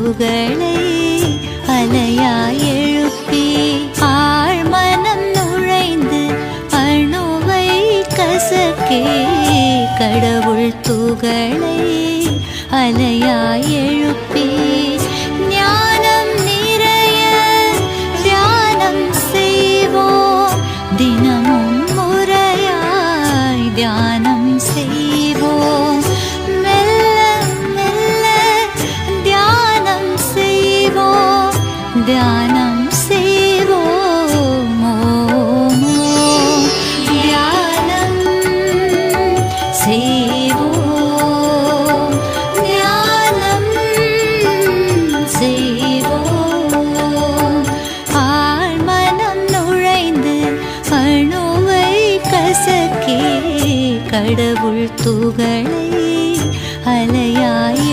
துகளை அலையாய் எழுப்பி ஆழ்மனம் நுழைந்து அணுவை கசக்கே கடவுள் துகளை அலையாய் எழுப்பி ஞானம் நிறைய தியானம் செய்வோம் தினமும் முறையாய் தியானம் செய்வோம் மெல்ல மெல்ல தியானம் செய்வோம் தியானம் செய்வோம் தியானம் செய்வோம் தியானம் செய்வோம் ஆழ்மனம் நுழைந்து அணுவை கசக்கே கடவுள் துகளை அலையாய்